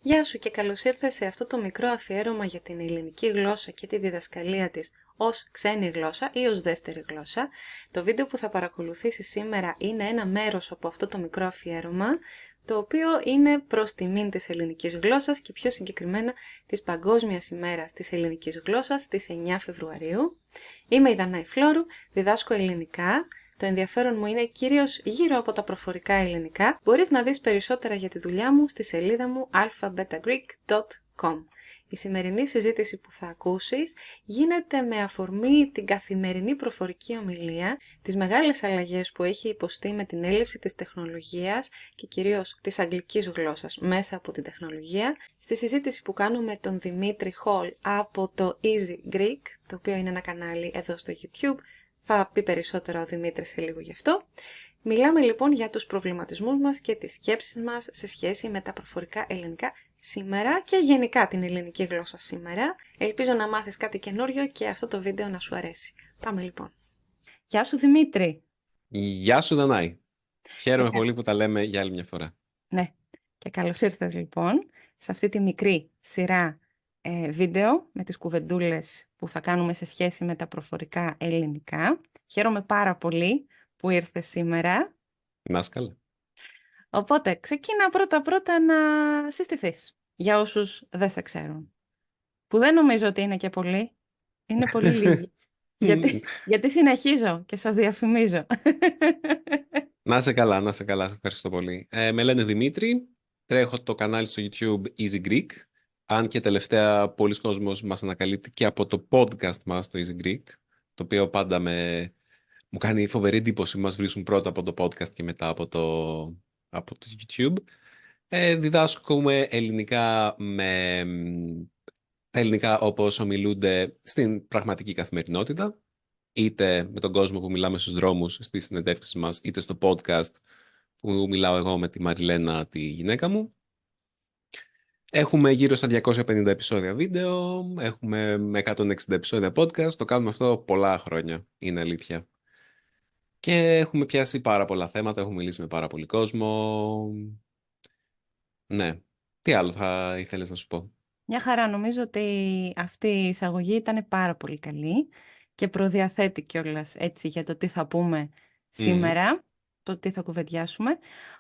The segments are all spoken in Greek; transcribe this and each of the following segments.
Γεια σου και καλώς ήρθες σε αυτό το μικρό αφιέρωμα για την ελληνική γλώσσα και τη διδασκαλία της ως ξένη γλώσσα ή ως δεύτερη γλώσσα. Το βίντεο που θα παρακολουθήσεις σήμερα είναι ένα μέρος από αυτό το μικρό αφιέρωμα, το οποίο είναι προς τιμήν της ελληνικής γλώσσας και πιο συγκεκριμένα της Παγκόσμιας ημέρας της ελληνικής γλώσσας στις 9 Φεβρουαρίου. Είμαι η Δανάη Φλόρου, διδάσκω ελληνικά. Το ενδιαφέρον μου είναι κυρίως γύρω από τα προφορικά ελληνικά. Μπορείς να δεις περισσότερα για τη δουλειά μου στη σελίδα μου alphabetagreek.com. Η σημερινή συζήτηση που θα ακούσεις γίνεται με αφορμή την καθημερινή προφορική ομιλία, τις μεγάλες αλλαγές που έχει υποστεί με την έλευση της τεχνολογίας και κυρίως της αγγλικής γλώσσας μέσα από την τεχνολογία, στη συζήτηση που κάνουμε με τον Δημήτρη Χολ από το Easy Greek, το οποίο είναι ένα κανάλι εδώ στο YouTube. Θα πει περισσότερα ο Δημήτρης σε λίγο γι' αυτό. Μιλάμε λοιπόν για τους προβληματισμούς μας και τις σκέψεις μας σε σχέση με τα προφορικά ελληνικά σήμερα και γενικά την ελληνική γλώσσα σήμερα. Ελπίζω να μάθεις κάτι καινούριο και αυτό το βίντεο να σου αρέσει. Πάμε λοιπόν. Γεια σου Δημήτρη. Γεια σου Δανάη. Χαίρομαι πολύ που τα λέμε για άλλη μια φορά. Ναι, και καλώς ήρθες λοιπόν σε αυτή τη μικρή σειρά βίντεο με τις κουβεντούλες που θα κάνουμε σε σχέση με τα προφορικά ελληνικά. Χαίρομαι πάρα πολύ που ήρθες σήμερα. Να είσαι καλά. Οπότε, ξεκίνα πρώτα να συστηθείς, για όσους δεν σε ξέρουν. Που δεν νομίζω ότι είναι και πολλοί. Είναι πολύ λίγοι. γιατί συνεχίζω και σας διαφημίζω. Να είσαι καλά, να είσαι καλά. Σε ευχαριστώ πολύ. Με λένε Δημήτρη. Τρέχω το κανάλι στο YouTube Easy Greek. Αν και τελευταία πολλοί κόσμος μας ανακαλύπτει και από το podcast μας, το Easy Greek, το οποίο πάντα μου κάνει φοβερή εντύπωση. Μας βρίσκουν πρώτα από το podcast και μετά από το YouTube. Διδάσκουμε ελληνικά με τα ελληνικά όπως ομιλούνται στην πραγματική καθημερινότητα, είτε με τον κόσμο που μιλάμε στους δρόμους, στις συνεντεύξεις μας, είτε στο podcast που μιλάω εγώ με τη Μαριλένα, τη γυναίκα μου. Έχουμε γύρω στα 250 επεισόδια βίντεο, έχουμε 160 επεισόδια podcast, το κάνουμε αυτό πολλά χρόνια, είναι αλήθεια. Και έχουμε πιάσει πάρα πολλά θέματα, έχουμε μιλήσει με πάρα πολύ κόσμο. Ναι, τι άλλο θα ήθελες να σου πω? Μια χαρά, νομίζω ότι αυτή η εισαγωγή ήταν πάρα πολύ καλή και προδιαθέτει κιόλας έτσι για το τι θα πούμε σήμερα, το τι θα κουβεντιάσουμε.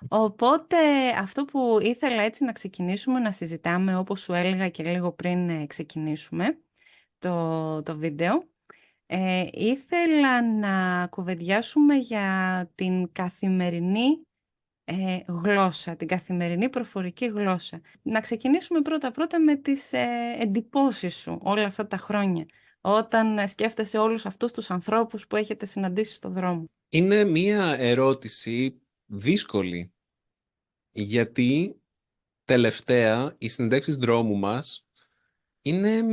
Οπότε αυτό που ήθελα έτσι να ξεκινήσουμε να συζητάμε, όπως σου έλεγα και λίγο πριν ξεκινήσουμε το βίντεο, ήθελα να κουβεντιάσουμε για την καθημερινή γλώσσα, την καθημερινή προφορική γλώσσα. Να ξεκινήσουμε πρώτα με τις εντυπώσεις σου όλα αυτά τα χρόνια, όταν σκέφτεσαι όλους αυτούς τους ανθρώπους που έχετε συναντήσει στον δρόμο. Είναι μία ερώτηση δύσκολη, γιατί τελευταία οι συνεντεύξεις δρόμου μας είναι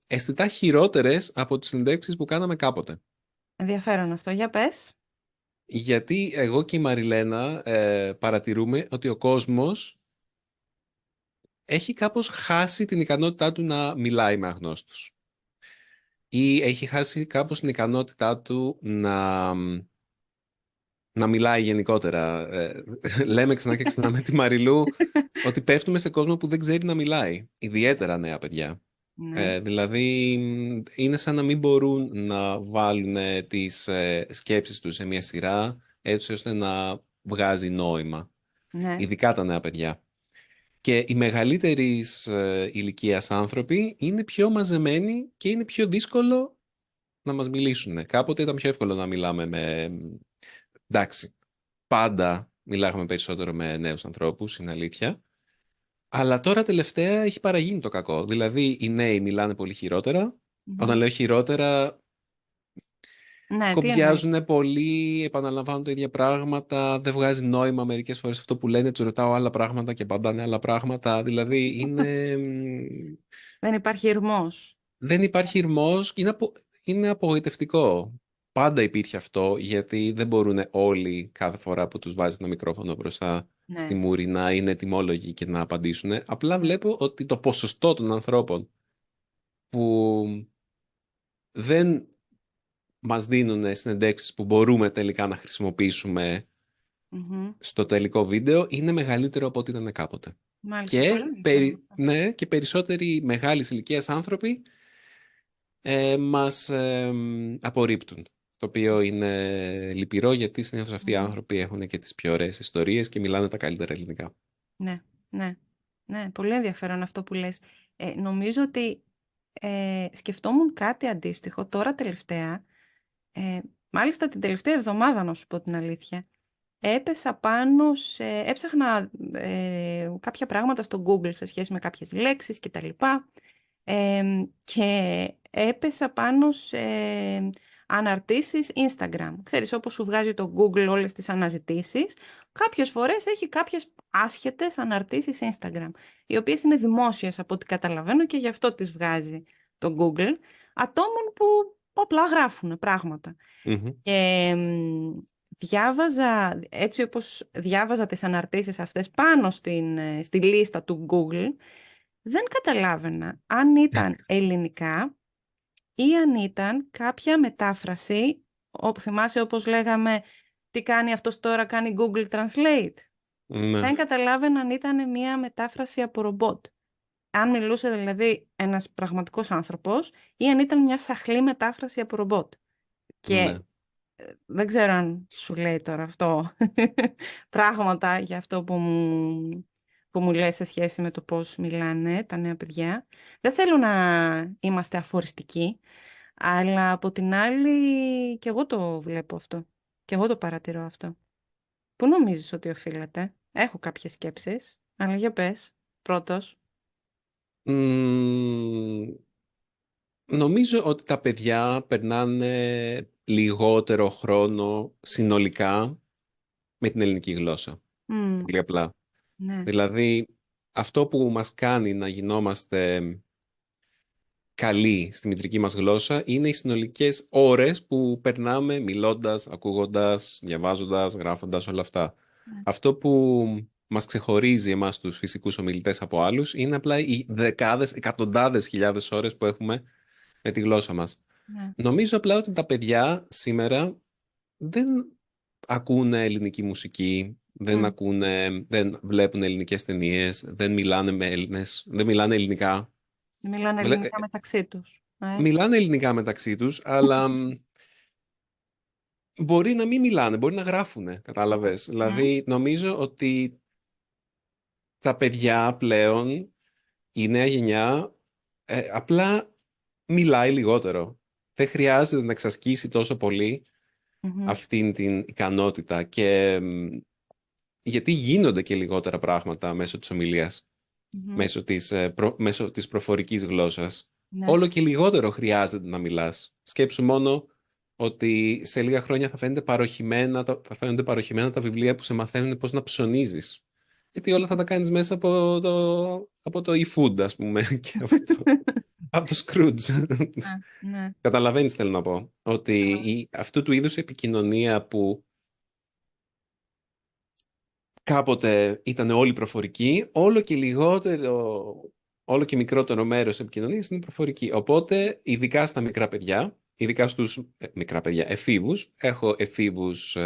αισθητά χειρότερες από τις συνεντεύξεις που κάναμε κάποτε. Ενδιαφέρον αυτό, για πες. Γιατί εγώ και η Μαριλένα παρατηρούμε ότι ο κόσμος έχει κάπως χάσει την ικανότητά του να μιλάει με αγνώστους. Ή έχει χάσει κάπως την ικανότητά του να μιλάει γενικότερα. Λέμε ξανά και ξανά με τη Μαριλού ότι πέφτουμε σε κόσμο που δεν ξέρει να μιλάει. Ιδιαίτερα νέα παιδιά. Ναι. Δηλαδή είναι σαν να μην μπορούν να βάλουν τις σκέψεις τους σε μια σειρά έτσι ώστε να βγάζει νόημα. Ναι. Ειδικά τα νέα παιδιά. Και οι μεγαλύτερης ηλικίας άνθρωποι είναι πιο μαζεμένοι και είναι πιο δύσκολο να μας μιλήσουν. Κάποτε ήταν πιο εύκολο να μιλάμε με... Εντάξει, πάντα μιλάγαμε περισσότερο με νέους ανθρώπους, είναι αλήθεια. Αλλά τώρα τελευταία έχει παραγίνει το κακό. Δηλαδή οι νέοι μιλάνε πολύ χειρότερα. Όταν λέω χειρότερα, Ναι, κομπιάζουν πολύ, επαναλαμβάνουν τα ίδια πράγματα, δεν βγάζει νόημα μερικές φορές αυτό που λένε, τους ρωτάω άλλα πράγματα και απαντάνε άλλα πράγματα. Δηλαδή είναι... Δεν υπάρχει ηρμός. Δεν υπάρχει ηρμός, είναι απογοητευτικό. Πάντα υπήρχε αυτό, γιατί δεν μπορούν όλοι κάθε φορά που τους βάζει ένα μικρόφωνο μπροστά στη μούρη να είναι ετοιμόλογοι και να απαντήσουν. Απλά βλέπω ότι το ποσοστό των ανθρώπων που δεν μας δίνουν συνεντεύξεις που μπορούμε τελικά να χρησιμοποιήσουμε στο τελικό βίντεο είναι μεγαλύτερο από ό,τι ήταν κάποτε. Μάλιστα, Και, πολύ ενδιαφέρον αυτό. ναι, και περισσότεροι μεγάλης ηλικίας άνθρωποι μας απορρίπτουν. Το οποίο είναι λυπηρό, γιατί συνήθως αυτοί οι Μμμ. άνθρωποι έχουν και τις πιο ωραίες ιστορίες και μιλάνε τα καλύτερα ελληνικά. Ναι, ναι, ναι, πολύ ενδιαφέρον αυτό που λες. Νομίζω ότι σκεφτόμουν κάτι αντίστοιχο τώρα τελευταία, μάλιστα την τελευταία εβδομάδα να σου πω την αλήθεια. Έπεσα πάνω έψαχνα κάποια πράγματα στο Google σε σχέση με κάποιες λέξεις και τα λοιπά, και έπεσα πάνω σε αναρτήσεις Instagram. Ξέρεις, όπως σου βγάζει το Google όλες τις αναζητήσεις, κάποιες φορές έχει κάποιες άσχετες αναρτήσεις Instagram, οι οποίες είναι δημόσιες από ό,τι καταλαβαίνω και γι' αυτό τις βγάζει το Google, ατόμων που απλά γράφουν πράγματα. Μμμ. Και διάβαζα, έτσι όπως διάβαζα τις αναρτήσεις αυτές πάνω στη λίστα του Google, δεν καταλάβαινα αν ήταν ελληνικά ή αν ήταν κάποια μετάφραση, όπου θυμάσαι όπως λέγαμε τι κάνει αυτός τώρα, κάνει Google Translate. Ναι. Δεν καταλάβαινα αν ήταν μια μετάφραση από ρομπότ. Αν μιλούσε δηλαδή ένας πραγματικός άνθρωπος ή αν ήταν μια σαχλή μετάφραση από ρομπότ. Και Ναι. δεν ξέρω αν σου λέει τώρα αυτό πράγματα για αυτό που μου λέει σε σχέση με το πώς μιλάνε τα νέα παιδιά. Δεν θέλω να είμαστε αφοριστικοί, αλλά από την άλλη και εγώ το βλέπω αυτό. Και εγώ το παρατηρώ αυτό. Πού νομίζεις ότι οφείλεται? Έχω κάποιες σκέψεις, αλλά για πες, πρώτος. Μμμ, νομίζω ότι τα παιδιά περνάνε λιγότερο χρόνο συνολικά με την ελληνική γλώσσα. Μμ, Πολύ απλά. ναι. Δηλαδή, αυτό που μας κάνει να γινόμαστε καλοί στη μητρική μας γλώσσα είναι οι συνολικές ώρες που περνάμε μιλώντας, ακούγοντας, διαβάζοντας, γράφοντας, όλα αυτά. Ναι. Αυτό που μας ξεχωρίζει εμάς τους φυσικούς ομιλητές από άλλους είναι απλά οι δεκάδες, εκατοντάδες χιλιάδες ώρες που έχουμε με τη γλώσσα μας. Ναι. Νομίζω απλά ότι τα παιδιά σήμερα δεν ακούνε ελληνική μουσική, Μμ. δεν βλέπουν ελληνικές ταινίες, δεν μιλάνε με Έλληνες, δεν μιλάνε ελληνικά. Μιλάνε ελληνικά μεταξύ τους. Μιλάνε ελληνικά μεταξύ τους, αλλά μπορεί να μην μιλάνε, μπορεί να γράφουνε, κατάλαβες. Μμ. Δηλαδή, νομίζω ότι τα παιδιά πλέον, η νέα γενιά, απλά μιλάει λιγότερο. Δεν χρειάζεται να εξασκήσει τόσο πολύ Μμμ. αυτήν την ικανότητα και γιατί γίνονται και λιγότερα πράγματα μέσω της ομιλίας, Μμμ. μέσω της προφορικής γλώσσας. Ναι. Όλο και λιγότερο χρειάζεται να μιλάς. Σκέψου μόνο ότι σε λίγα χρόνια θα φαίνονται παροχημένα τα βιβλία που σε μαθαίνουν πώς να ψωνίζεις. Γιατί όλα θα τα κάνεις μέσα από το e-food, ας πούμε, και από το Scrooge. Ναι. Ναι. Καταλαβαίνεις, θέλω να πω, ότι αυτού του είδους επικοινωνία που κάποτε ήταν όλη προφορική, όλο και μικρότερο μέρος επικοινωνίας είναι προφορική. Οπότε, ειδικά στα μικρά παιδιά, ειδικά στους μικρά παιδιά, εφήβους, έχω εφήβους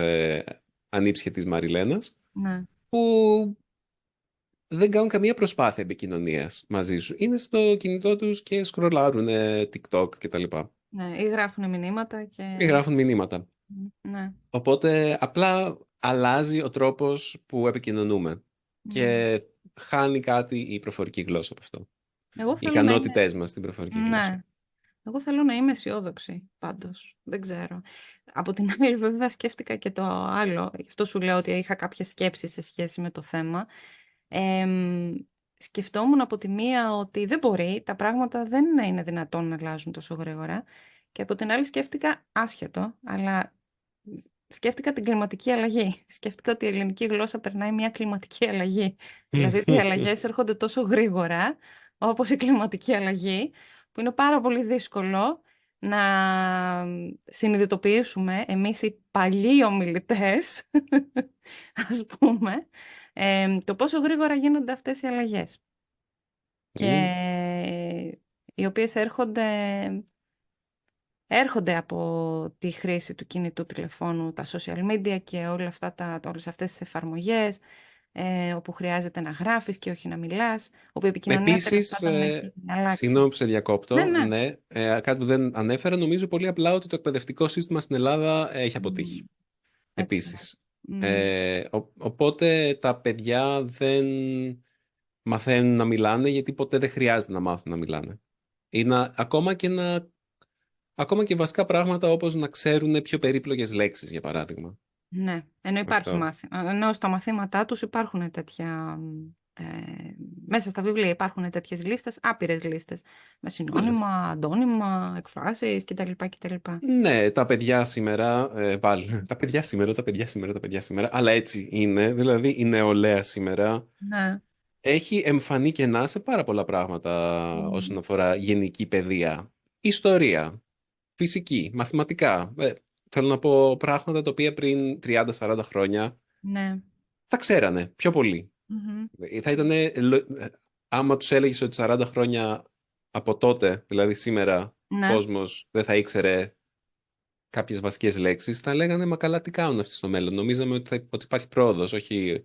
ανήψια της Μαριλένας, Ναι. που δεν κάνουν καμία προσπάθεια επικοινωνίας μαζί σου. Είναι στο κινητό τους και σκρολάρουν TikTok κτλ. Ναι. Ή γράφουν μηνύματα Και και... γράφουν μηνύματα. Ναι. Οπότε απλά αλλάζει ο τρόπος που επικοινωνούμε Ναι. και χάνει κάτι η προφορική γλώσσα από αυτό. Εγώ Οι θέλω να είμαι... ικανότητές μας στην προφορική γλώσσα. Ναι. Εγώ θέλω να είμαι αισιόδοξη, πάντως. Δεν ξέρω. Από την άλλη, βέβαια, σκέφτηκα και το άλλο. Γι' αυτό σου λέω ότι είχα κάποιες σκέψεις σε σχέση με το θέμα. Σκεφτόμουν από τη μία ότι δεν μπορεί, τα πράγματα δεν είναι δυνατόν να αλλάζουν τόσο γρήγορα. Και από την άλλη σκέφτηκα, άσχετο, αλλά σκέφτηκα την κλιματική αλλαγή. Σκέφτηκα ότι η ελληνική γλώσσα περνάει μια κλιματική αλλαγή. Δηλαδή ότι οι αλλαγές έρχονται τόσο γρήγορα, όπως η κλιματική αλλαγή, που είναι πάρα πολύ δύσκολο να συνειδητοποιήσουμε εμείς οι παλιοί ομιλητές, ας πούμε, το πόσο γρήγορα γίνονται αυτές οι αλλαγές. Και οι οποίες έρχονται από τη χρήση του κινητού τηλεφώνου, τα social media και όλες αυτές τις εφαρμογές. όπου χρειάζεται να γράφεις και όχι να μιλάς, όπου η επικοινωνία τέλος Επίσης, πάντων έχει αλλάξει. συγγνώμη που σε Ναι, διακόπτω, ναι. ναι, κάτι που δεν ανέφερα, νομίζω πολύ απλά ότι το εκπαιδευτικό σύστημα στην Ελλάδα έχει αποτύχει. Μμ, έτσι είναι. Επίσης. Μμ, Οπότε τα παιδιά δεν μαθαίνουν να μιλάνε γιατί ποτέ δεν χρειάζεται να μάθουν να μιλάνε. Ή ακόμα και βασικά πράγματα όπως να ξέρουν πιο περίπλοκες λέξεις, για παράδειγμα. ναι, Αυτό. ενώ στα μαθήματά τους υπάρχουν τέτοια, ε, μέσα στα βιβλία υπάρχουν τέτοιες λίστες, άπειρες λίστες, με Ναι. συνώνυμα, αντώνυμα, εκφράσεις κτλ. Ναι, τα παιδιά σήμερα, πάλι, τα παιδιά σήμερα, αλλά έτσι είναι, δηλαδή η νεολαία σήμερα Ναι. έχει εμφανή κενά σε πάρα πολλά πράγματα Μμ, όσον αφορά γενική παιδεία, ιστορία, φυσική, μαθηματικά. Θέλω να πω πράγματα τα οποία πριν 30-40 χρόνια ναι. τα ξέρανε πιο πολύ. Μμμ, Θα ήταν, άμα τους έλεγες ότι 40 χρόνια από τότε, δηλαδή σήμερα, ο ναι. κόσμος δεν θα ήξερε κάποιες βασικές λέξεις, θα λέγανε «Μα καλά, τι κάνουν αυτοί στο μέλλον». Νομίζαμε ότι υπάρχει πρόοδος, όχι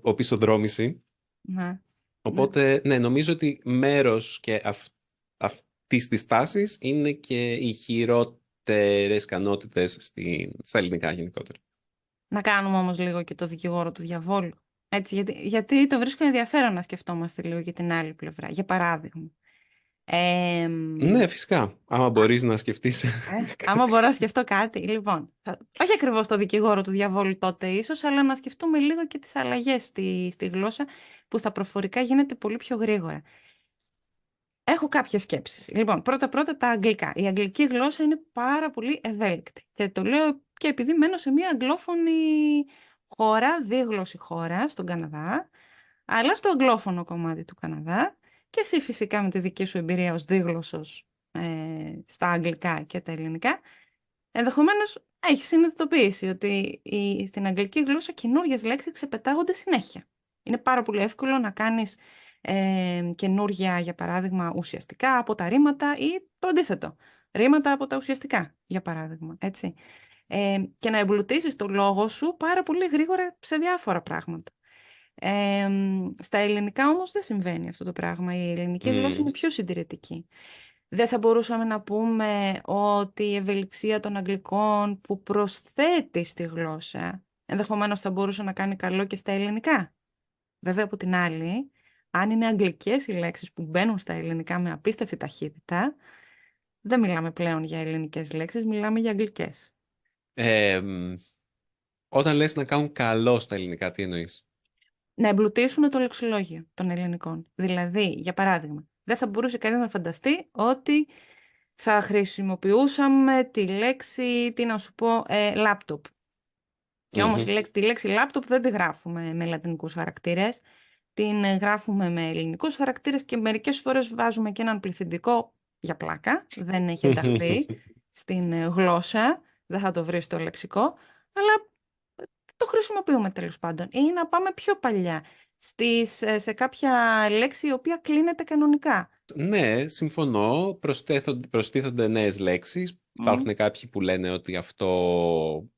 οπισθοδρόμηση. Ναι. Ναι. Οπότε, ναι, νομίζω ότι μέρος και αυτής της τάσης είναι και οι χειρότερες ικανότητες στα ελληνικά γενικότερα. Να κάνουμε όμως λίγο και το δικηγόρο του διαβόλου. Έτσι, γιατί το βρίσκω ενδιαφέρον να σκεφτόμαστε λίγο για την άλλη πλευρά. Για παράδειγμα. Ναι, φυσικά. Άμα μπορείς να σκεφτείς Άμα κάτι. μπορώ να σκεφτώ κάτι, λοιπόν, όχι ακριβώς το δικηγόρο του διαβόλου τότε ίσως, αλλά να σκεφτούμε λίγο και τις αλλαγές στη γλώσσα που στα προφορικά γίνεται πολύ πιο γρήγορα. Έχω κάποιες σκέψεις. Λοιπόν, πρώτα-πρώτα τα αγγλικά. Η αγγλική γλώσσα είναι πάρα πολύ ευέλικτη. Και το λέω και επειδή μένω σε μια αγγλόφωνη χώρα, δίγλωση χώρα, στον Καναδά, αλλά στο αγγλόφωνο κομμάτι του Καναδά και εσύ φυσικά με τη δική σου εμπειρία ως δίγλωσσος στα αγγλικά και τα ελληνικά, ενδεχομένως έχει συνειδητοποιήσει ότι στην αγγλική γλώσσα καινούργιες λέξεις ξεπετάγονται συνέχεια. Είναι πάρα πολύ εύκολο να κάνεις καινούργια, για παράδειγμα, ουσιαστικά από τα ρήματα ή το αντίθετο. Ρήματα από τα ουσιαστικά, για παράδειγμα, έτσι. Και να εμπλουτίσεις το λόγο σου πάρα πολύ γρήγορα σε διάφορα πράγματα. Στα ελληνικά όμως δεν συμβαίνει αυτό το πράγμα. Η ελληνική γλώσσα είναι Μμμ. πιο συντηρητική. Δεν θα μπορούσαμε να πούμε ότι η ευελιξία των αγγλικών που προσθέτει στη γλώσσα ενδεχομένως θα μπορούσε να κάνει καλό και στα ελληνικά. Βέβαια, από την άλλη, αν είναι αγγλικές οι λέξεις που μπαίνουν στα ελληνικά με απίστευτη ταχύτητα, δεν μιλάμε πλέον για ελληνικές λέξεις, μιλάμε για αγγλικές. Ε, μ, Όταν λες να κάνουν καλό στα ελληνικά, τι εννοείς? Να εμπλουτίσουν το λεξιλόγιο των ελληνικών. Δηλαδή, για παράδειγμα, δεν θα μπορούσε κανείς να φανταστεί ότι θα χρησιμοποιούσαμε τη λέξη, τι να σου πω, laptop. Και όμως Μμμ. τη λέξη laptop δεν τη γράφουμε με λατινικούς χαρακτήρες, την γράφουμε με ελληνικούς χαρακτήρες και μερικές φορές βάζουμε και έναν πληθυντικό για πλάκα, δεν έχει ενταχθεί στην γλώσσα, δεν θα το βρει στο λεξικό, αλλά το χρησιμοποιούμε τέλος πάντων. Ή να πάμε πιο παλιά, σε κάποια λέξη η οποία κλείνεται κανονικά. Ναι, συμφωνώ. Προστίθονται νέες λέξεις. Μμ, Υπάρχουν κάποιοι που λένε ότι αυτό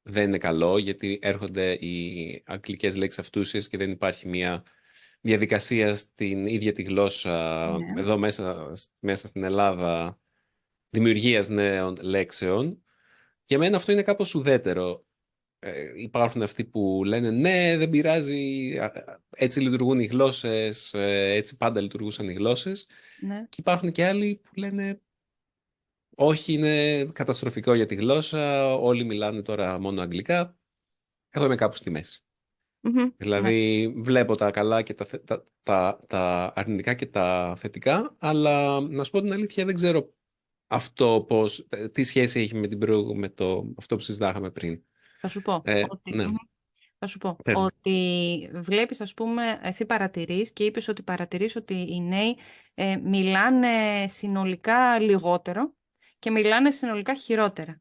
δεν είναι καλό, γιατί έρχονται οι αγγλικές λέξεις αυτούσιες και δεν υπάρχει μια διαδικασία στην ίδια τη γλώσσα ναι, εδώ μέσα στην Ελλάδα δημιουργίας νέων λέξεων. Για μένα αυτό είναι κάπως ουδέτερο. Υπάρχουν αυτοί που λένε ναι, δεν πειράζει, έτσι λειτουργούν οι γλώσσες, έτσι πάντα λειτουργούσαν οι γλώσσες. ναι. Και υπάρχουν και άλλοι που λένε όχι, είναι καταστροφικό για τη γλώσσα, όλοι μιλάνε τώρα μόνο αγγλικά. Εγώ είμαι κάπου στη μέση. Μμμ, ναι. Δηλαδή βλέπω τα καλά και τα αρνητικά και τα θετικά, αλλά να σου πω την αλήθεια δεν ξέρω αυτό τι σχέση έχει με αυτό που συζητάγαμε πριν. Θα σου πω ότι... Ναι, Θα σου πω πες μου. ότι βλέπεις, ας πούμε, εσύ παρατηρείς και είπες ότι παρατηρείς ότι οι νέοι μιλάνε συνολικά λιγότερο και μιλάνε συνολικά χειρότερα.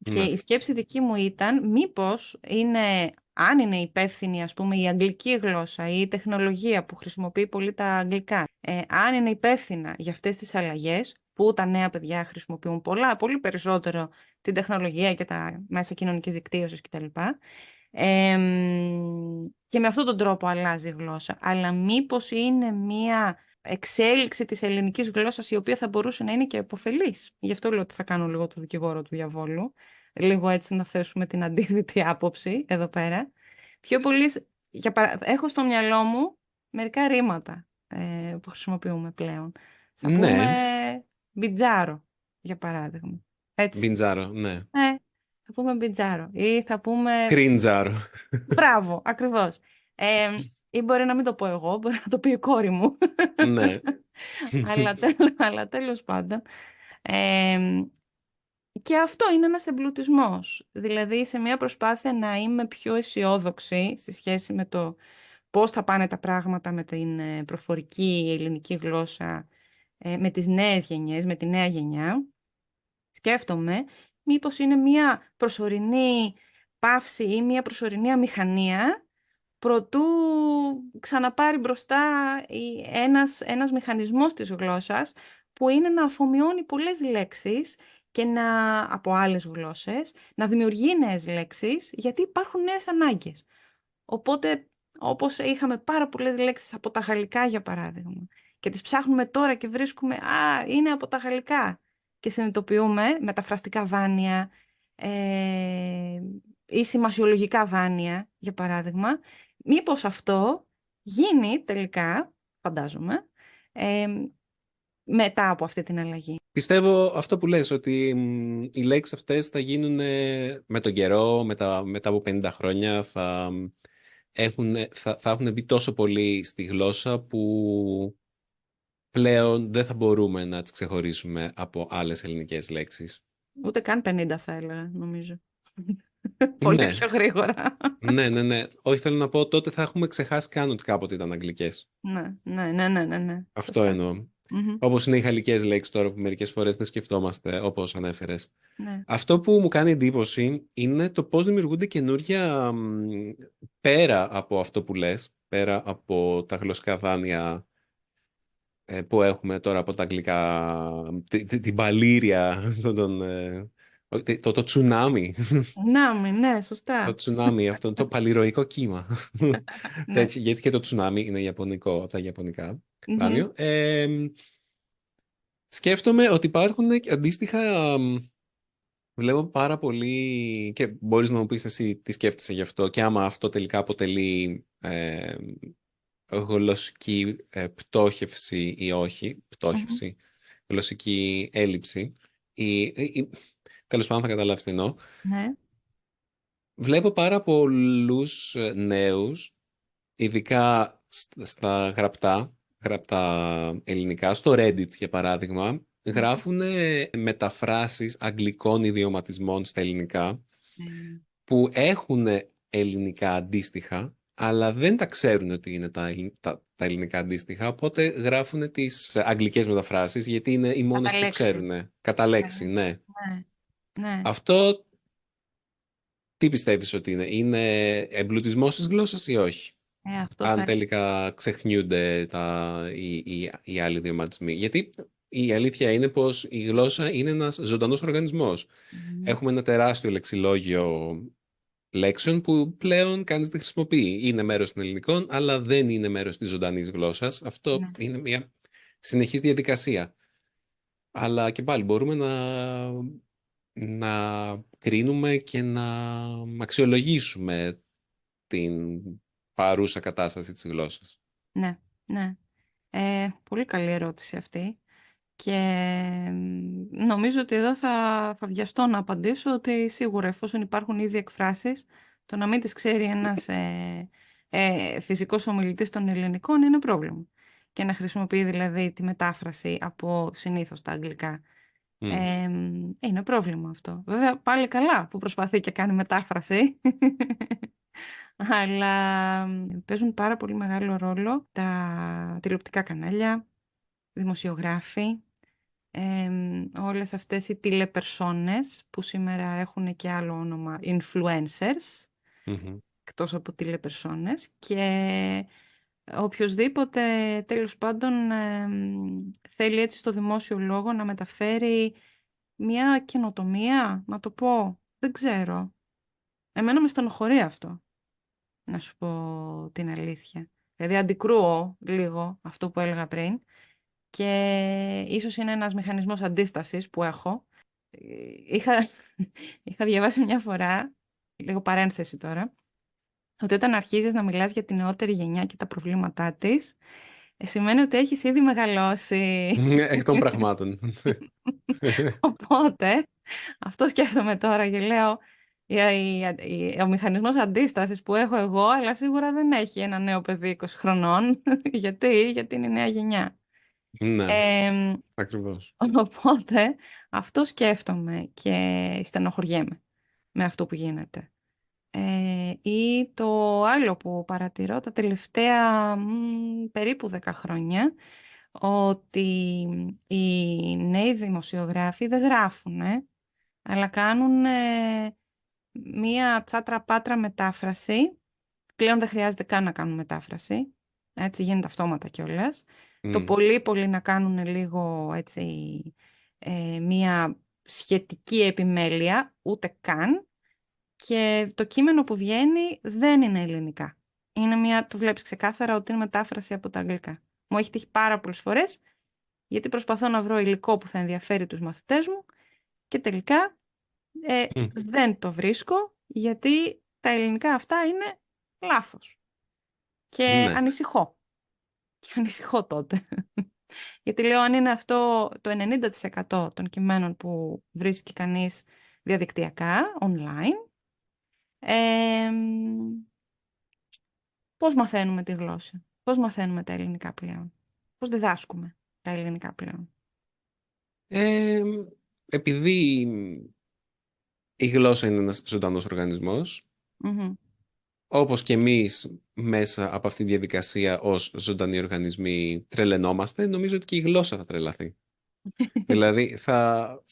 Και Ναι. η σκέψη δική μου ήταν μήπως αν είναι υπεύθυνη, ας πούμε, η αγγλική γλώσσα ή η τεχνολογία που χρησιμοποιεί πολύ τα αγγλικά, αν είναι υπεύθυνα για αυτές τις αλλαγές που τα νέα παιδιά χρησιμοποιούν πολύ περισσότερο την τεχνολογία και τα μέσα κοινωνικής δικτύωσης κτλ. Και με αυτόν τον τρόπο αλλάζει η γλώσσα. Αλλά μήπως είναι μία εξέλιξη της ελληνικής γλώσσας η οποία θα μπορούσε να είναι και επωφελής. Γι' αυτό λέω ότι θα κάνω λίγο το δικηγόρο του διαβόλου. Λίγο έτσι να θέσουμε την αντίθετη άποψη εδώ πέρα. Πιο πολύ, έχω στο μυαλό μου μερικά ρήματα που χρησιμοποιούμε πλέον. Θα πούμε Ναι, μπιτζάρο, για παράδειγμα. Έτσι. μπιντζάρο, ναι. Θα πούμε μπιτζάρο ή θα πούμε... Κριντζάρο. Μπράβο, ακριβώς. Ή μπορεί να μην το πω εγώ, μπορεί να το πει η κόρη μου. Ναι. Αλλά τέλος πάντων. Και αυτό είναι ένας εμπλουτισμός. Δηλαδή, σε μια προσπάθεια να είμαι πιο αισιόδοξη στη σχέση με το πώς θα πάνε τα πράγματα με την προφορική ελληνική γλώσσα, με τις νέες γενιές, με τη νέα γενιά, σκέφτομαι μήπως είναι μια προσωρινή παύση ή μια προσωρινή αμηχανία προτού ξαναπάρει μπροστά ένας μηχανισμός της γλώσσας που είναι να αφομοιώνει πολλές λέξεις και από άλλες γλώσσες, να δημιουργεί νέες λέξεις, γιατί υπάρχουν νέες ανάγκες. Οπότε, όπως είχαμε πάρα πολλές λέξεις από τα γαλλικά, για παράδειγμα, και τις ψάχνουμε τώρα και βρίσκουμε, είναι από τα γαλλικά, και συνειδητοποιούμε μεταφραστικά δάνεια ή σημασιολογικά δάνεια, για παράδειγμα, μήπως αυτό γίνει τελικά, φαντάζομαι, μετά από αυτή την αλλαγή. Πιστεύω αυτό που λες, ότι οι λέξεις αυτές θα γίνουν με τον καιρό, μετά από 50 χρόνια, θα έχουν μπει τόσο πολύ στη γλώσσα που πλέον δεν θα μπορούμε να τις ξεχωρίσουμε από άλλες ελληνικές λέξεις. Ούτε καν 50 θα έλεγα, νομίζω. Πολύ Ναι, πιο γρήγορα. ναι. Όχι, θέλω να πω, τότε θα έχουμε ξεχάσει καν ότι κάποτε ήταν αγγλικές. Ναι. Αυτό Σωστά. εννοώ. Μμμ. Όπως είναι οι γαλλικές λέξεις τώρα που μερικές φορές δεν σκεφτόμαστε, όπως ανέφερες. Ναι. Αυτό που μου κάνει εντύπωση είναι το πώς δημιουργούνται καινούρια, πέρα από αυτό που λες, πέρα από τα γλωσσικά δάνεια που έχουμε τώρα από τα αγγλικά, την παλήρια, το τσουνάμι. Ναι, Το σωστά. τσουνάμι, αυτό το παλιροϊκό κύμα. Ναι. Γιατί και το τσουνάμι είναι ιαπωνικό, από τα ιαπωνικά Μμμ. δάνειο. Σκέφτομαι ότι υπάρχουν αντίστοιχα. Βλέπω πάρα πολύ και μπορείς να μου πεις εσύ τι σκέφτεσαι γι' αυτό και άμα αυτό τελικά αποτελεί γλωσσική πτώχευση ή όχι, Μμμ. γλωσσική έλλειψη ή τέλος πάντων θα καταλάβεις τι εννοώ. Ναι. Βλέπω πάρα πολλούς νέους, ειδικά στα γραπτά ελληνικά, στο Reddit για παράδειγμα, Μμμ. γράφουν μεταφράσεις αγγλικών ιδιωματισμών στα ελληνικά Ναι. που έχουν ελληνικά αντίστοιχα, αλλά δεν τα ξέρουν ότι είναι τα ελληνικά αντίστοιχα, οπότε γράφουν τις αγγλικές μεταφράσεις γιατί είναι οι μόνες Κατά που λέξη. ξέρουν. Κατά λέξη, ναι. Ναι. Ναι. Αυτό τι πιστεύεις ότι είναι? Είναι εμπλουτισμός της γλώσσας ή όχι? Αυτό Αν θα... τελικά ξεχνιούνται οι άλλοι ιδιωματισμοί. Γιατί η αλήθεια είναι πως η γλώσσα είναι ένας ζωντανός οργανισμός. Μμμ. Έχουμε ένα τεράστιο λεξιλόγιο λέξεων που πλέον κανείς δεν χρησιμοποιεί. Είναι μέρος των ελληνικών, αλλά δεν είναι μέρος της ζωντανής γλώσσας. Αυτό Ναι. είναι μια συνεχής διαδικασία. Αλλά και πάλι μπορούμε να κρίνουμε και να αξιολογήσουμε την παρούσα κατάσταση της γλώσσας. Ναι. Ναι. Πολύ καλή ερώτηση αυτή. Και νομίζω ότι εδώ θα βιαστώ να απαντήσω ότι σίγουρα εφόσον υπάρχουν ήδη εκφράσεις, το να μην τις ξέρει ένας φυσικός ομιλητής των ελληνικών είναι πρόβλημα. Και να χρησιμοποιεί δηλαδή τη μετάφραση από συνήθως τα αγγλικά. Είναι πρόβλημα αυτό. Βέβαια πάλι καλά που προσπαθεί και κάνει μετάφραση. Αλλά παίζουν πάρα πολύ μεγάλο ρόλο τα τηλεοπτικά κανάλια, δημοσιογράφοι, όλες αυτές οι τηλεπερσόνες που σήμερα έχουν και άλλο όνομα influencers, Μμμ. εκτός από τηλεπερσόνες, και οποιοσδήποτε τέλος πάντων θέλει έτσι στο δημόσιο λόγο να μεταφέρει μια καινοτομία, να το πω, δεν ξέρω. Εμένα με στενοχωρεί αυτό. να σου πω την αλήθεια. Δηλαδή αντικρούω λίγο αυτό που έλεγα πριν και ίσως είναι ένας μηχανισμός αντίστασης που έχω. Είχα, είχα διαβάσει μια φορά, λίγο παρένθεση τώρα, ότι όταν αρχίζεις να μιλάς για την νεότερη γενιά και τα προβλήματά της, σημαίνει ότι έχεις ήδη μεγαλώσει. Εκ των πραγμάτων. Οπότε, αυτό σκέφτομαι τώρα και λέω, ο μηχανισμός αντίστασης που έχω εγώ, αλλά σίγουρα δεν έχει ένα νέο παιδί 20 χρονών. Γιατί είναι η νέα γενιά. Ναι, Ε, ακριβώς. οπότε, αυτό σκέφτομαι και στενοχωριέμαι με αυτό που γίνεται. Ή το άλλο που παρατηρώ τα τελευταία περίπου 10 χρόνια, ότι οι νέοι δημοσιογράφοι δεν γράφουν, αλλά κάνουν μία τσάτρα-πάτρα μετάφραση. Πλέον δεν χρειάζεται καν να κάνουν μετάφραση. Έτσι γίνεται αυτόματα κιόλας. Το Μμ. πολύ πολύ να κάνουν λίγο έτσι μία σχετική επιμέλεια, ούτε καν. Και το κείμενο που βγαίνει δεν είναι ελληνικά. Το βλέπεις ξεκάθαρα ότι είναι μετάφραση από τα αγγλικά. Μου έχει τύχει πάρα πολλές φορές, γιατί προσπαθώ να βρω υλικό που θα ενδιαφέρει τους μαθητές μου και τελικά δεν το βρίσκω, γιατί τα ελληνικά αυτά είναι λάθος. Και Ναι. ανησυχώ. Και ανησυχώ τότε. Γιατί λέω, αν είναι αυτό το 90% των κειμένων που βρίσκει κανείς διαδικτυακά, online, πώς μαθαίνουμε τη γλώσσα, πώς μαθαίνουμε τα ελληνικά πλέον, πώς διδάσκουμε τα ελληνικά πλέον. Ε, επειδή η γλώσσα είναι ένας ζωντανός οργανισμός, Μμμ. όπως και εμείς μέσα από αυτή τη διαδικασία ως ζωντανοί οργανισμοί τρελαινόμαστε, νομίζω ότι και η γλώσσα θα τρελαθεί. Δηλαδή θα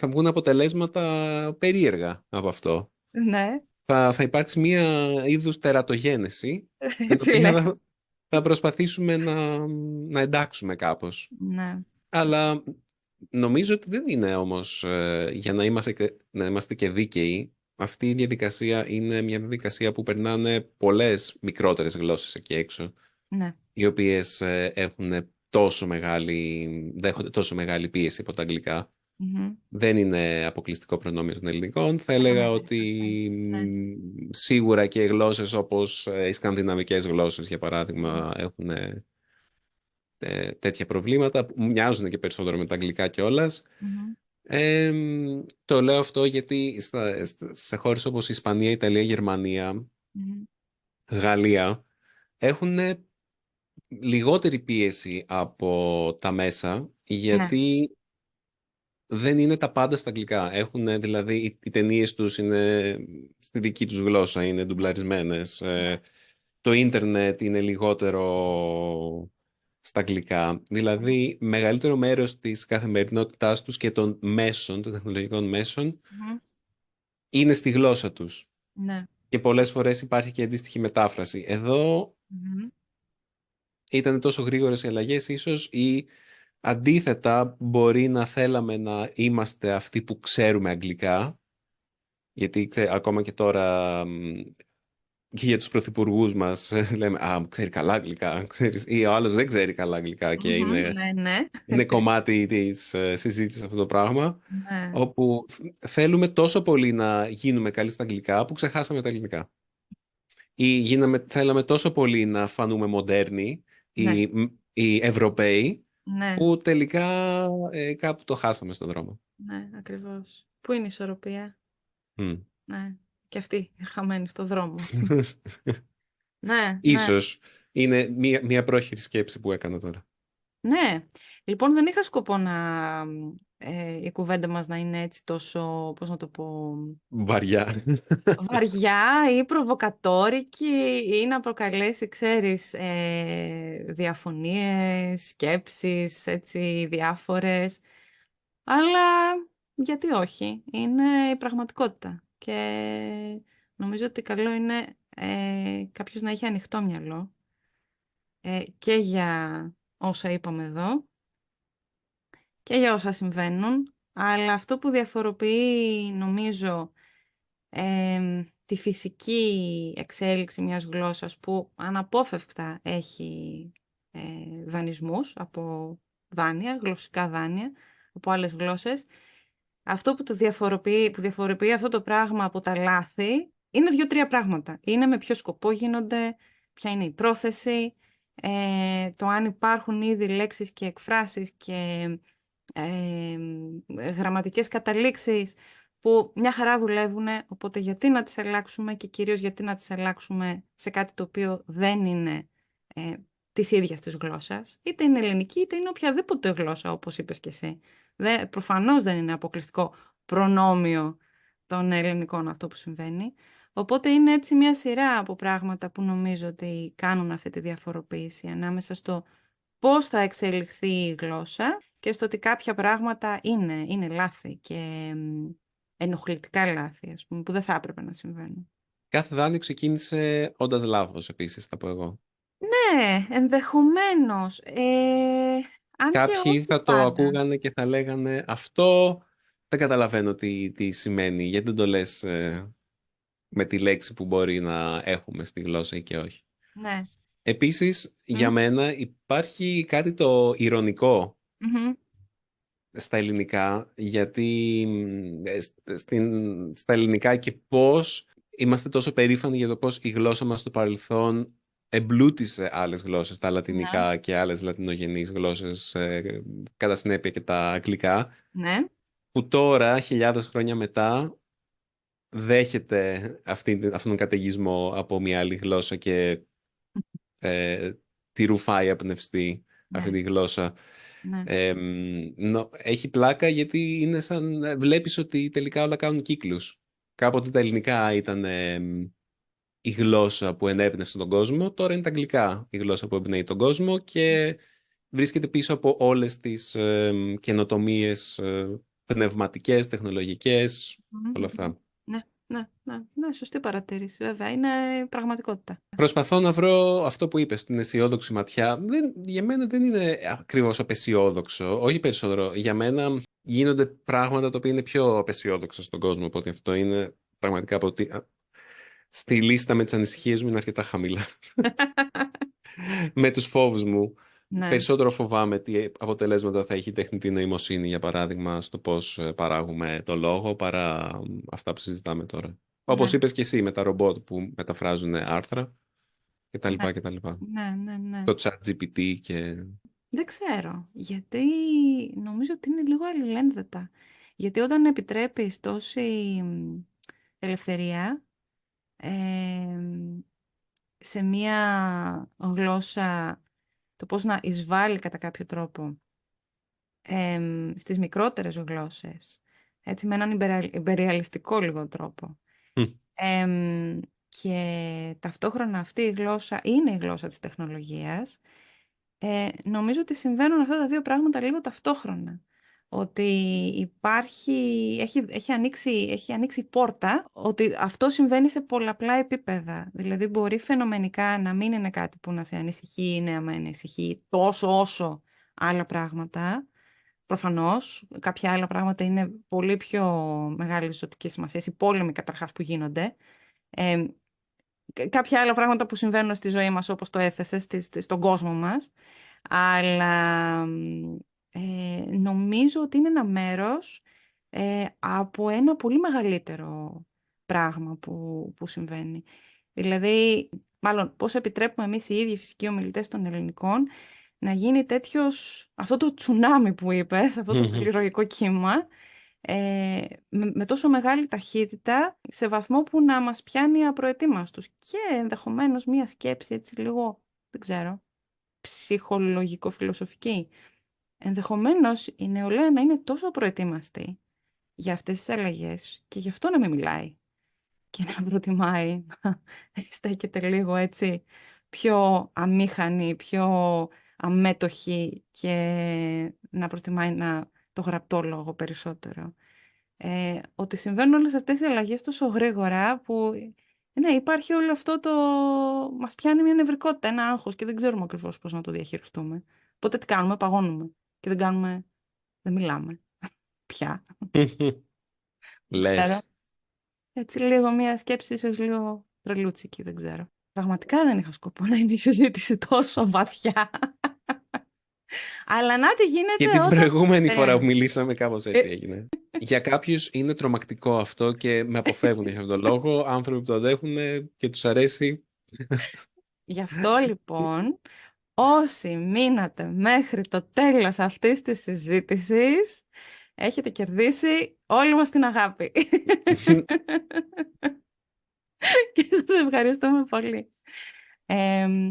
βγουν αποτελέσματα περίεργα από αυτό. Ναι, Θα υπάρξει μία είδους τερατογένεση, την έτσι οποία λες. θα προσπαθήσουμε να εντάξουμε κάπως. Ναι, Αλλά νομίζω ότι δεν είναι όμως, για να είμαστε και δίκαιοι, αυτή η διαδικασία είναι μια διαδικασία που περνάνε πολλές μικρότερες γλώσσες εκεί έξω, ναι. οι οποίες δέχονται τόσο μεγάλη πίεση από τα αγγλικά. Μμμ. Δεν είναι αποκλειστικό προνόμιο των ελληνικών. Θα Κατά έλεγα ότι μετέπειτα. Ναι. σίγουρα και γλώσσες όπως οι σκανδιναβικές γλώσσες, για Μμμ. παράδειγμα, έχουν τέτοια προβλήματα που μοιάζουν και περισσότερο με τα αγγλικά κιόλας. Μμμ. Ε, το λέω αυτό γιατί σε χώρες όπως η Ισπανία, Ιταλία, Γερμανία, Μμμ. Γαλλία έχουν λιγότερη πίεση από τα μέσα, Ναι. γιατί δεν είναι τα πάντα στα αγγλικά. Έχουν, δηλαδή, οι ταινίες τους είναι στη δική τους γλώσσα, είναι ντουμπλαρισμένες. Το ίντερνετ είναι λιγότερο στα αγγλικά. Δηλαδή, μεγαλύτερο μέρος της καθημερινότητάς τους και των μέσων, των τεχνολογικών μέσων, Μμμ. είναι στη γλώσσα τους. Ναι. Και πολλές φορές υπάρχει και αντίστοιχη μετάφραση. Εδώ Μμμ. ήταν τόσο γρήγορες οι αλλαγές ίσως, ή αντίθετα μπορεί να θέλαμε να είμαστε αυτοί που ξέρουμε αγγλικά, γιατί ακόμα και τώρα και για τους πρωθυπουργούς μας λέμε «Α, ξέρει καλά αγγλικά», ξέρεις, ή ο άλλος δεν ξέρει καλά αγγλικά και Μμμ. Ναι, ναι. είναι κομμάτι της συζήτησης αυτό το πράγμα, Ναι. όπου θέλουμε τόσο πολύ να γίνουμε καλοί στα αγγλικά που ξεχάσαμε τα ελληνικά. Ή θέλαμε τόσο πολύ να φανούμε μοντέρνοι Ναι. οι Ευρωπαίοι, Ναι. που τελικά κάπου το χάσαμε στον δρόμο. Ναι, ακριβώς. Πού είναι η ισορροπία? Μμ. Ναι. Και αυτή χαμένη στο δρόμο. Ναι, ναι. Ίσως είναι μία πρόχειρη σκέψη που έκανα τώρα. Ναι. Λοιπόν, δεν είχα σκοπό η κουβέντα μας να είναι έτσι τόσο, πώς να το πω, Βαριά. βαριά ή προβοκατόρικη ή να προκαλέσει, ξέρεις, διαφωνίες, σκέψεις, έτσι, διάφορες. Αλλά γιατί όχι, είναι η πραγματικότητα. Και νομίζω ότι καλό είναι κάποιος να έχει ανοιχτό μυαλό και για όσα είπαμε εδώ και για όσα συμβαίνουν. Αλλά αυτό που διαφοροποιεί, νομίζω, τη φυσική εξέλιξη μιας γλώσσας που αναπόφευκτα έχει δανεισμούς από δάνεια, γλωσσικά δάνεια, από άλλες γλώσσες. Αυτό που διαφοροποιεί αυτό το πράγμα από τα λάθη είναι 2-3 πράγματα. Είναι με ποιο σκοπό γίνονται, ποια είναι η πρόθεση, το αν υπάρχουν ήδη λέξεις και εκφράσεις και γραμματικές καταλήξεις που μια χαρά δουλεύουν, οπότε γιατί να τις αλλάξουμε και κυρίως γιατί να τις αλλάξουμε σε κάτι το οποίο δεν είναι της ίδιας της γλώσσας, είτε είναι ελληνική είτε είναι οποιαδήποτε γλώσσα, όπως είπες και εσύ. Προφανώς δεν είναι αποκλειστικό προνόμιο των ελληνικών αυτό που συμβαίνει. Οπότε είναι έτσι μια σειρά από πράγματα που νομίζω ότι κάνουν αυτή τη διαφοροποίηση ανάμεσα στο πώς θα εξελιχθεί η γλώσσα και στο ότι κάποια πράγματα είναι λάθη και ενοχλητικά λάθη, ας πούμε, που δεν θα έπρεπε να συμβαίνουν. Κάθε δάνειο ξεκίνησε όντας λάθος, επίσης, θα πω εγώ. Ναι, ενδεχομένως. Αν και Κάποιοι όχι θα το πάντα. ακούγανε και θα λέγανε αυτό δεν καταλαβαίνω τι σημαίνει, γιατί δεν το λες με τη λέξη που μπορεί να έχουμε στη γλώσσα ή και όχι. Ναι. Επίσης, Μμ. για μένα υπάρχει κάτι το ηρωνικό Μμμ. στα ελληνικά, γιατί στα ελληνικά και πώς είμαστε τόσο περήφανοι για το πώς η γλώσσα μας στο παρελθόν εμπλούτησε άλλες γλώσσες, τα Ναι. λατινικά και άλλες λατινογενείς γλώσσες, κατά συνέπεια και τα αγγλικά, Ναι. που τώρα, χιλιάδες χρόνια μετά, δέχεται αυτόν τον καταιγισμό από μια άλλη γλώσσα και ε, τη ρουφάει απνευστή αυτή Ναι. τη γλώσσα. Ναι. Έχει πλάκα γιατί είναι σαν βλέπεις ότι τελικά όλα κάνουν κύκλους. Κάποτε τα ελληνικά ήταν η γλώσσα που ενέπνευσε τον κόσμο, τώρα είναι τα αγγλικά η γλώσσα που εμπνέει τον κόσμο και βρίσκεται πίσω από όλες τις καινοτομίες πνευματικές, τεχνολογικές, Μμμ. όλα αυτά. Ναι. Ναι. Ναι. Ναι. Σωστή παρατήρηση. Βέβαια, είναι πραγματικότητα. Προσπαθώ να βρω αυτό που είπες, την αισιόδοξη ματιά. Για μένα δεν είναι ακριβώς απεσιόδοξο, όχι περισσότερο. Για μένα γίνονται πράγματα τα οποία είναι πιο απεσιόδοξα στον κόσμο, οπότε αυτό είναι πραγματικά στη λίστα με τις ανησυχίες μου είναι αρκετά χαμηλά. Με τους φόβους μου. Ναι. Περισσότερο φοβάμαι τι αποτελέσματα θα έχει η τεχνητή νοημοσύνη, για παράδειγμα, στο πώς παράγουμε το λόγο, παρά αυτά που συζητάμε τώρα. Όπως Ναι. είπες και εσύ με τα ρομπότ που μεταφράζουν άρθρα κτλ. Ναι. κτλ. Ναι. Ναι. Ναι. Το ChatGPT και... Δεν ξέρω, γιατί νομίζω ότι είναι λίγο αλληλένδετα. Γιατί όταν επιτρέπεις τόση ελευθερία ε, σε μία γλώσσα, το πώς να εισβάλλει κατά κάποιο τρόπο στις μικρότερες γλώσσες, έτσι με έναν υπεριαλιστικό λίγο τρόπο. Και ταυτόχρονα αυτή η γλώσσα είναι η γλώσσα της τεχνολογίας. Νομίζω ότι συμβαίνουν αυτά τα δύο πράγματα λίγο ταυτόχρονα. Ότι έχει ανοίξει η πόρτα, ότι αυτό συμβαίνει σε πολλαπλά επίπεδα. Δηλαδή μπορεί φαινομενικά να μην είναι κάτι που να σε ανησυχεί ή να με ανησυχεί τόσο όσο άλλα πράγματα. Προφανώς, κάποια άλλα πράγματα είναι πολύ πιο μεγάλη ζωτική σημασία, οι πόλεμοι καταρχάς που γίνονται. Ε, Κάποια άλλα πράγματα που συμβαίνουν στη ζωή μας, όπως το έθεσες, στον κόσμο μας. Αλλά νομίζω ότι είναι ένα μέρος από ένα πολύ μεγαλύτερο πράγμα που συμβαίνει. Δηλαδή, μάλλον πώς επιτρέπουμε εμείς οι ίδιοι φυσικοί ομιλητές των ελληνικών να γίνει αυτό το τσουνάμι που είπες, αυτό το πολυροϊκό κύμα, με τόσο μεγάλη ταχύτητα, σε βαθμό που να μας πιάνει απροετοίμαστος. Και ενδεχομένως μία σκέψη έτσι λίγο, δεν ξέρω, ψυχολογικο-φιλοσοφική. Ενδεχομένως η νεολαία να είναι τόσο απροετοίμαστη για αυτές τις αλλαγές και γι' αυτό να μην μιλάει και να προτιμάει να στέκεται λίγο έτσι πιο αμήχανη, πιο αμέτωχη και να προτιμάει το γραπτό λόγο περισσότερο. Ότι συμβαίνουν όλες αυτές οι αλλαγές τόσο γρήγορα που ναι, υπάρχει όλο αυτό μας πιάνει μια νευρικότητα, ένα άγχος και δεν ξέρουμε ακριβώς πώς να το διαχειριστούμε. Οπότε τι κάνουμε, παγώνουμε και δεν μιλάμε πια. Δεν ξέρω. Λες. Έτσι λίγο μια σκέψη ίσως λίγο τρελούτσικη, δεν ξέρω. Πραγματικά δεν είχα σκοπό να είναι η συζήτηση τόσο βαθιά. Αλλά να τι Και γίνεται την όταν... προηγούμενη φορά που Περίμενε. μιλήσαμε κάπως Ε, έτσι έγινε. Για κάποιους είναι τρομακτικό αυτό και με αποφεύγουν για αυτόν τον λόγο. Άνθρωποι που το δέχουν και τους αρέσει. Γι' αυτό λοιπόν, όσοι μείνατε μέχρι το τέλος αυτής της συζήτησης, έχετε κερδίσει όλη μας την αγάπη. Και σας ευχαριστούμε πολύ.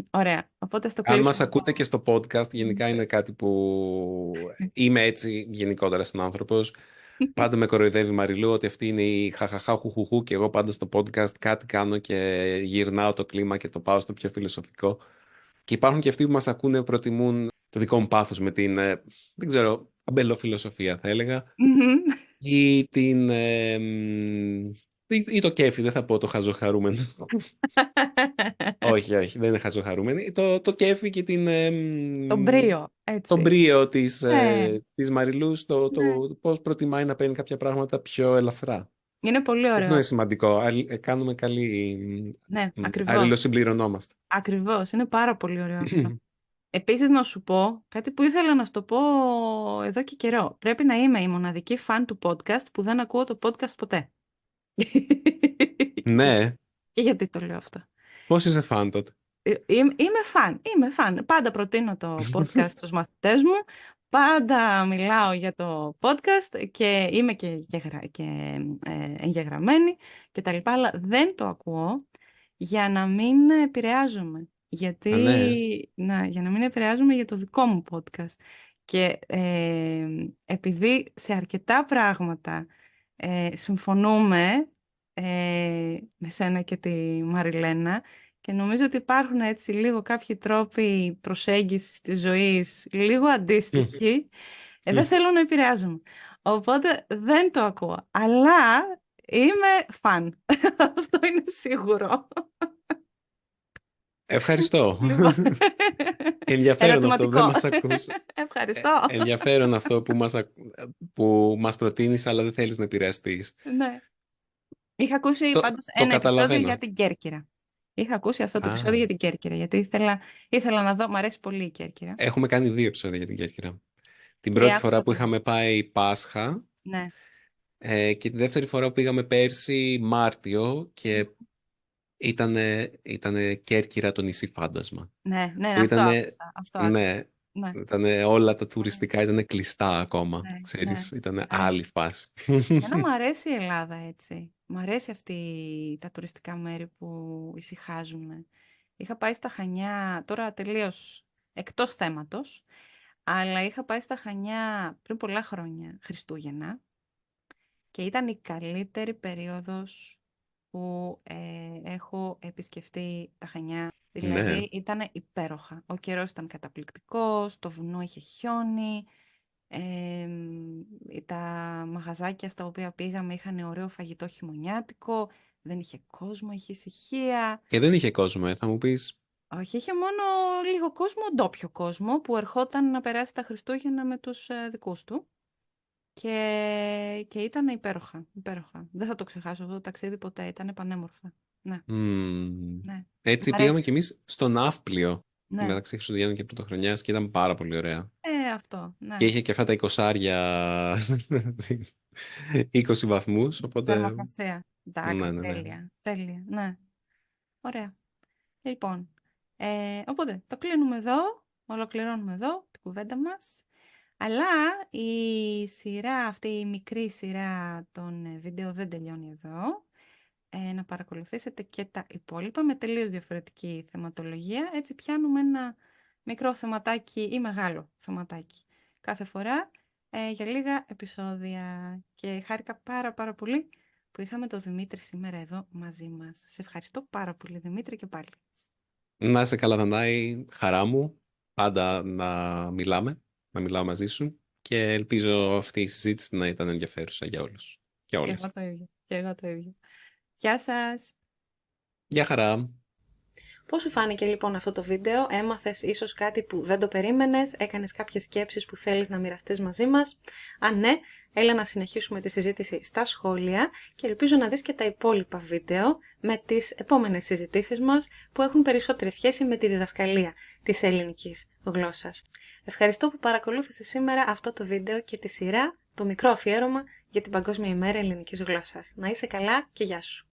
Ωραία, οπότε στο Αν μας κλείσουμε ακούτε εδώ. και στο podcast, γενικά είναι κάτι που είμαι έτσι γενικότερα σαν άνθρωπος. Πάντα με κοροϊδεύει η Μαριλού ότι αυτή είναι η χαχαχά χουχουχού και εγώ πάντα στο podcast κάτι κάνω και γυρνάω το κλίμα και το πάω στο πιο φιλοσοφικό. Και υπάρχουν και αυτοί που μας ακούνε προτιμούν το δικό μου πάθος με την, δεν ξέρω, αμπελοφιλοσοφία θα έλεγα. Μμμ. Ή την, ή το κέφι, δεν θα πω το χαζοχαρούμενο. Όχι, όχι, δεν είναι χαζοχαρούμενη. Το κέφι και την, Το μπρίο, το έτσι. μπρίο της, Ναι, της Μαριλούς, το ναι. πώς προτιμάει να παίρνει κάποια πράγματα πιο ελαφρά. Είναι πολύ Αυτό ωραίο. είναι σημαντικό. Κάνουμε καλή... Ναι, ακριβώς. Αλληλοσυμπληρωνόμαστε. Ακριβώς. Είναι πάρα πολύ ωραίο αυτό. Επίσης να σου πω κάτι που ήθελα να σου το πω εδώ και καιρό. Πρέπει να είμαι η μοναδική φαν του podcast που δεν ακούω το podcast ποτέ. Ναι. Και γιατί το λέω αυτό. Πώς είσαι φαν τότε? Είμαι φαν. Πάντα προτείνω το podcast στους μαθητές μου. Πάντα μιλάω για το podcast και είμαι και εγγεγραμμένη και τα λοιπά, αλλά δεν το ακούω για να μην επηρεάζομαι. Α, ναι. Για να μην επηρεάζομαι για το δικό μου podcast. Και επειδή σε αρκετά πράγματα συμφωνούμε με σένα και τη Μαριλένα, και νομίζω ότι υπάρχουν έτσι λίγο κάποιοι τρόποι προσέγγισης της ζωής λίγο αντίστοιχοι. Δεν θέλω να επηρεάζομαι. Οπότε δεν το ακούω. Αλλά είμαι φαν. Αυτό είναι σίγουρο. Ευχαριστώ. Λοιπόν. Ενδιαφέρον αυτό. Δεν Ερωτηματικό. μας ακούς. Ευχαριστώ. Ενδιαφέρον αυτό που μας προτείνεις, αλλά δεν θέλεις να επηρεαστείς. Ναι. Είχα ακούσει πάντως Το ένα επεισόδιο καταλαβαίνω. για την Κέρκυρα. Είχα ακούσει αυτό το επεισόδιο Α, για την Κέρκυρα, γιατί ήθελα να δω, μου αρέσει πολύ η Κέρκυρα. έχουμε κάνει 2 επεισόδια για την Κέρκυρα. Την Και πρώτη φορά άκουσα που το δεύτερο. είχαμε πάει Πάσχα Ναι. και τη δεύτερη φορά που πήγαμε πέρσι Μάρτιο και ήτανε Κέρκυρα το νησί φάντασμα. Ναι, ναι, Που αυτό ήτανε, άκουσα. Αυτό άκουσα. ναι, Ναι, όλα τα ναι, τουριστικά ήταν κλειστά ακόμα. ναι, ναι, Ξέρεις, ήταν ναι. άλλη φάση. Εμένα μου αρέσει η Ελλάδα έτσι. Μου αρέσει τα τουριστικά μέρη που ησυχάζουν. Είχα πάει στα Χανιά, τώρα τελείως εκτός θέματος, αλλά είχα πάει στα Χανιά πριν πολλά χρόνια, Χριστούγεννα, και ήταν η καλύτερη περίοδος που έχω επισκεφτεί τα Χανιά. Ναι. Δηλαδή ήταν υπέροχα. Ο καιρός ήταν καταπληκτικός, το βουνό είχε χιόνι, ε, τα μαγαζάκια στα οποία πήγαμε είχαν ωραίο φαγητό χειμωνιάτικο, δεν είχε κόσμο, είχε ησυχία. Και δεν είχε κόσμο, θα μου πεις. Όχι, είχε μόνο λίγο κόσμο, ντόπιο κόσμο, που ερχόταν να περάσει τα Χριστούγεννα με τους δικούς του. Και ήταν υπέροχα, υπέροχα. Δεν θα το ξεχάσω αυτό το ταξίδι ποτέ, ήταν πανέμορφα. Ναι, ναι. Μ' Έτσι πήγαμε κι αρέσει. εμείς στο Ναύπλιο Ναι. μεταξύ Χριστουγέννων και Πρωτοχρονιάς και ήταν πάρα πολύ ωραία. Αυτό, Και ναι. είχε και αυτά τα 20 20 βαθμούς, οπότε Θερμοκρασία. ναι, Εντάξει, ναι, ναι. τέλεια, τέλεια, ναι. Ωραία. Λοιπόν, οπότε το κλείνουμε εδώ, ολοκληρώνουμε εδώ την κουβέντα μας. Αλλά η σειρά αυτή, η μικρή σειρά των βίντεο δεν τελειώνει εδώ. Να παρακολουθήσετε και τα υπόλοιπα με τελείως διαφορετική θεματολογία. Έτσι πιάνουμε ένα μικρό θεματάκι ή μεγάλο θεματάκι κάθε φορά για λίγα επεισόδια. Και χάρηκα πάρα πολύ που είχαμε τον Δημήτρη σήμερα εδώ μαζί μας. Σε ευχαριστώ πάρα πολύ Δημήτρη και πάλι. Να είσαι καλά, Δανάη, χαρά μου πάντα να μιλάω μαζί σου και ελπίζω αυτή η συζήτηση να ήταν ενδιαφέρουσα για όλους και Και όλες. εγώ το ίδιο. Και εγώ το ίδιο. Γεια σας! Γεια χαρά! Πώς σου φάνηκε λοιπόν αυτό το βίντεο, έμαθες ίσως κάτι που δεν το περίμενες, έκανες κάποιες σκέψεις που θέλεις να μοιραστείς μαζί μας? Αν ναι, έλα να συνεχίσουμε τη συζήτηση στα σχόλια και ελπίζω να δεις και τα υπόλοιπα βίντεο με τις επόμενες συζητήσεις μας που έχουν περισσότερη σχέση με τη διδασκαλία της ελληνικής γλώσσας. Ευχαριστώ που παρακολούθησες σήμερα αυτό το βίντεο και τη σειρά, το μικρό αφιέρωμα για την Παγκόσμια ημέρα ελληνικής γλώσσας. Να είσαι καλά και γεια σου!